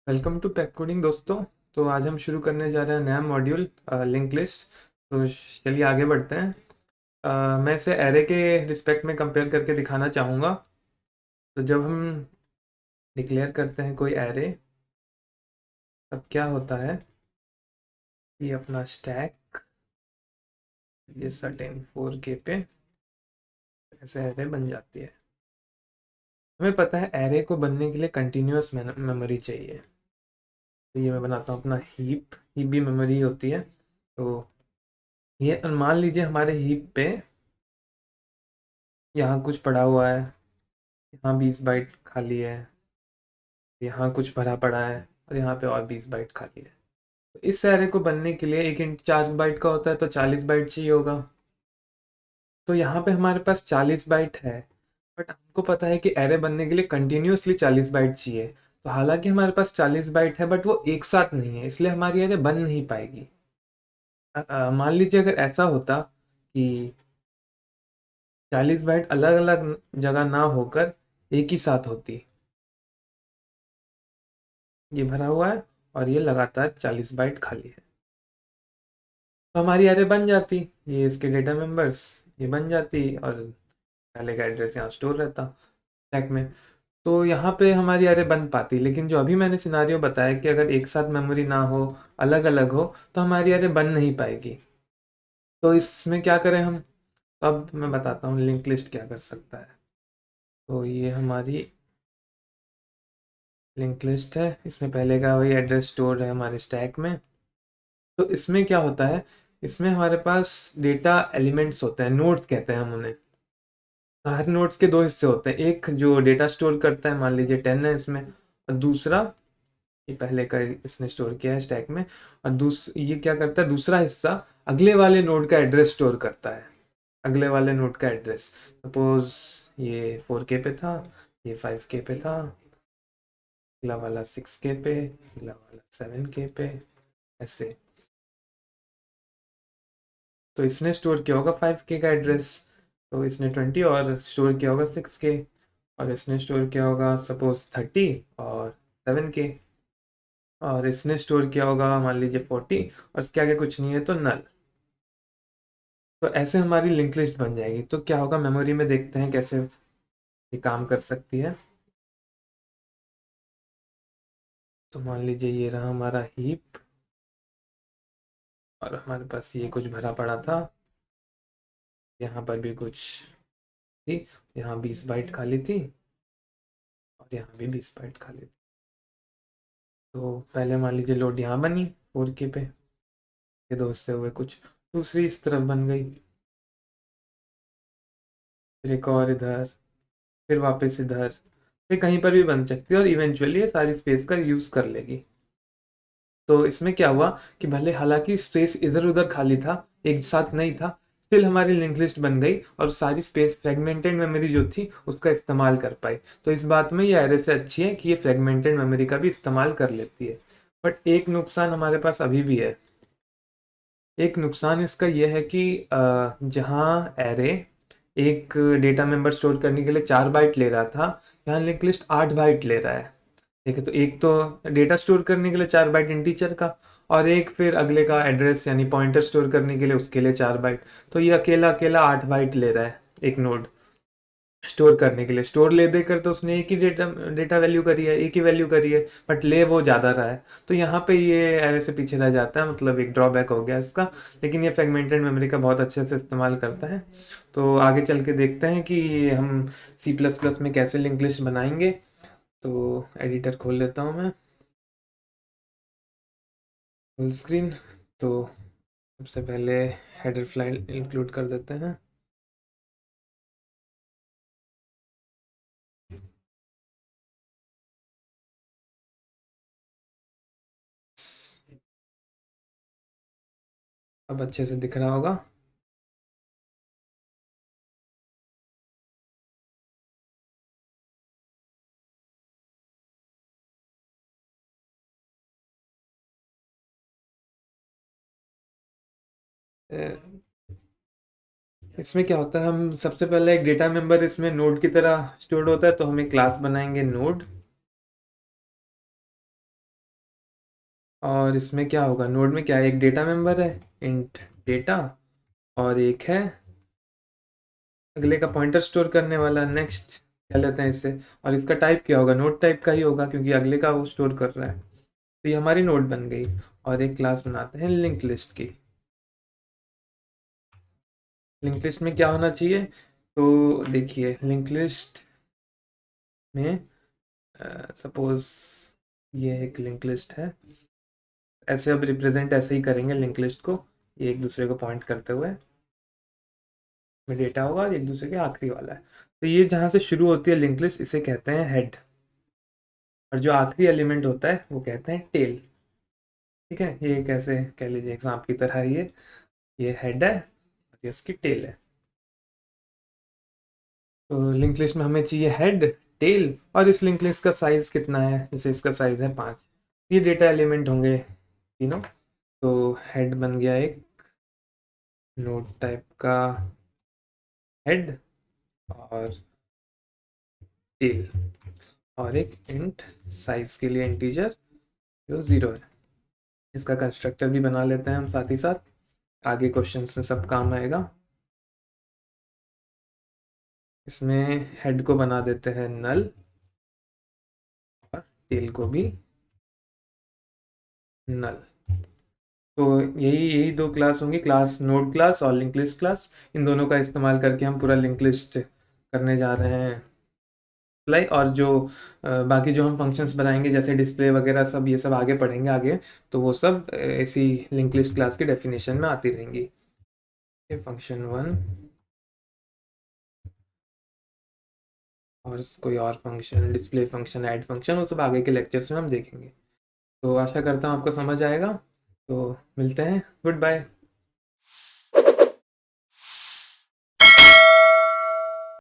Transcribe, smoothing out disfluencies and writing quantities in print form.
Welcome to pack coding दोस्तों। तो आज हम शुरू करने जा रहे हैं नया मॉड्यूल लिंक लिस्ट। तो चलिए आगे बढ़ते हैं। मैं इसे एरे के रिस्पेक्ट में कंपेयर करके दिखाना चाहूँगा। तो जब हम डिक्लेयर करते हैं कोई एरे, तब क्या होता है कि अपना स्टैक ये सर्टेन 4K पे ऐसे एरे बन जाती है। हमें पता है एरे को बनने के लिए कंटिन्यूअस मेमोरी चाहिए। तो ये मैं बनाता हूँ अपना हीप भी मेमोरी होती है। तो ये मान लीजिए हमारे हीप पे यहाँ कुछ पड़ा हुआ है, यहाँ 20 बाइट खाली है, यहाँ कुछ भरा पड़ा है और यहाँ पे और 20 बाइट खाली है। तो इस एरे को बनने के लिए एक इंट 4 बाइट का होता है, तो 40 बाइट चाहिए होगा। तो यहाँ पे हमारे पास 40 बाइट है, बट हमको पता है कि एरे बनने के लिए कंटिन्यूसली 40 बाइट चाहिए। तो हालांकि हमारे पास 40 बाइट है, बट वो एक साथ नहीं है, इसलिए हमारी एरे बन नहीं पाएगी। मान लीजिए अगर ऐसा होता कि 40 बाइट अलग अलग जगह ना होकर एक ही साथ होती, ये भरा हुआ है और ये लगातार 40 बाइट खाली है, तो हमारी एरे बन जाती। ये इसके डेटा मेंबर्स ये बन जाती और पहले का एड्रेस यहाँ स्टोर रहता स्टैक में। तो यहाँ पे हमारी एरे बन पाती। लेकिन जो अभी मैंने सिनारियो बताया कि अगर एक साथ मेमोरी ना हो, अलग अलग हो, तो हमारी एरे बन नहीं पाएगी। तो इसमें क्या करें हम? तो अब मैं बताता हूँ लिंक लिस्ट क्या कर सकता है। तो ये हमारी लिंक लिस्ट है, इसमें पहले का वही एड्रेस स्टोर है हमारे स्टैक में। तो इसमें क्या होता है, इसमें हमारे पास डेटा एलिमेंट्स होते हैं, नोड्स कहते हैं हम उन्हें। हर नोड्स के दो हिस्से होते हैं, एक जो डेटा स्टोर करता है, मान लीजिए 10 है इसमें, और दूसरा ये पहले का इसने स्टोर किया है स्टैक में, और ये क्या करता है, दूसरा हिस्सा अगले वाले नोड का एड्रेस स्टोर करता है। अगले वाले नोड का एड्रेस, सपोज ये 4K पे था, ये 5K पे था, अगला वाला 6K पे, अगला वाला 7K पे, ऐसे। तो इसने स्टोर किया होगा 5K का एड्रेस, तो इसने 20 और स्टोर किया होगा 6K, और इसने स्टोर किया होगा सपोज 30 और 7K, और इसने स्टोर किया होगा मान लीजिए 40, और इसके आगे कुछ नहीं है तो नल। तो ऐसे हमारी लिंक लिस्ट बन जाएगी। तो क्या होगा, मेमोरी में देखते हैं कैसे ये काम कर सकती है। तो मान लीजिए ये रहा हमारा हीप, और हमारे पास ये कुछ भरा पड़ा था, यहाँ पर भी कुछ थी, यहाँ 20 बाइट खाली थी और यहाँ भी 20 बाइट खाली थी। तो पहले मान लीजिए लोड यहाँ बनी 4K पे, ये दो हिस्से हुए, कुछ दूसरी इस तरफ बन गई, फिर एक और इधर, फिर वापस इधर, फिर कहीं पर भी बन सकती है, और इवेंचुअली ये सारी स्पेस का यूज़ कर लेगी। तो इसमें क्या हुआ कि भले हालांकि स्पेस इधर उधर खाली था, एक साथ नहीं था, स्टिल हमारी लिंक लिस्ट बन गई और सारी स्पेस फ्रेगमेंटेड मेमोरी जो थी उसका इस्तेमाल कर पाई। तो इस बात में ये एरे से अच्छी है कि ये फ्रेगमेंटेड मेमोरी का भी इस्तेमाल कर लेती है। बट एक नुकसान हमारे पास अभी भी है। एक नुकसान इसका यह है कि जहाँ एरे एक डेटा मेंबर स्टोर करने के लिए 4 बाइट ले रहा था, यहाँ लिंक लिस्ट 8 बाइट ले रहा है। ठीक है, तो एक तो डेटा स्टोर करने के लिए 4 बाइट इंटीजर का, और एक फिर अगले का एड्रेस यानी पॉइंटर स्टोर करने के लिए उसके लिए 4 बाइट। तो ये अकेला अकेला 8 बाइट ले रहा है एक नोड स्टोर करने के लिए। स्टोर ले देकर तो उसने एक ही डेटा डेटा वैल्यू करी है, एक ही वैल्यू करी है, बट ले वो ज़्यादा रहा है। तो यहाँ पे ये एरे से पीछे रह जाता है, मतलब एक ड्रॉबैक हो गया इसका। लेकिन ये फ्रेगमेंटेड मेमोरी का बहुत अच्छे से इस्तेमाल करता है। तो आगे चल के देखते हैं कि हम C++ में कैसे लिंक लिस्ट बनाएंगे। तो एडिटर खोल लेता हूँ मैं, फुल स्क्रीन। तो सबसे पहले हेडर फाइल इंक्लूड कर देते हैं। अब अच्छे से दिख रहा होगा। इसमें क्या होता है, हम सबसे पहले एक डेटा मेंबर इसमें नोड की तरह स्टोर्ड होता है, तो हम एक क्लास बनाएंगे नोड। और इसमें क्या होगा, नोड में क्या है, एक डेटा मेंबर है इंट डेटा, और एक है अगले का पॉइंटर स्टोर करने वाला, नेक्स्ट क्या लेते हैं इससे, और इसका टाइप क्या होगा, नोड टाइप का ही होगा क्योंकि अगले का वो स्टोर कर रहा है। तो ये हमारी नोड बन गई। और एक क्लास बनाते हैं लिंक लिस्ट की। लिंक लिस्ट में क्या होना चाहिए, तो देखिए लिंक लिस्ट में सपोज ये एक लिंक लिस्ट है, ऐसे अब रिप्रेजेंट ऐसे ही करेंगे लिंक लिस्ट को, ये एक दूसरे को पॉइंट करते हुए में डेटा होगा और एक दूसरे के आखिरी वाला है। तो ये जहाँ से शुरू होती है लिंक लिस्ट इसे कहते हैं हेड, और जो आखिरी एलिमेंट होता है वो कहते हैं टेल। ठीक है, ये कैसे कह लीजिए एग्जाम की तरह है ये हेड है और ये उसकी टेल है। तो लिंक लिस्ट में हमें चाहिए हेड, टेल, और इस लिंक लिस्ट का साइज कितना है, जैसे इसका साइज है 5, ये डेटा एलिमेंट होंगे तीनों। तो हेड बन गया एक नोड टाइप का हेड और टेल, और एक इंट साइज के लिए इंटीजर जो 0 है। इसका कंस्ट्रक्टर भी बना लेते हैं हम साथ ही साथ, आगे क्वेश्चंस में सब काम आएगा। इसमें हेड को बना देते हैं नल और टेल को भी नल। तो यही यही दो क्लास होंगी, क्लास नोड क्लास और लिंक लिस्ट क्लास। इन दोनों का इस्तेमाल करके हम पूरा लिंक लिस्ट करने जा रहे हैं अप्लाई। और जो बाकी जो हम फंक्शंस बनाएंगे जैसे डिस्प्ले वगैरह सब, ये सब आगे पढ़ेंगे आगे, तो वो सब ऐसी लिंक लिस्ट क्लास की डेफिनेशन में आती रहेंगी। फंक्शन 1 और कोई और function, display function, add function, वो सब आगे के लेक्चर्स में हम देखेंगे। तो आशा करता हूँ आपको समझ आएगा। तो मिलते हैं, गुड बाय।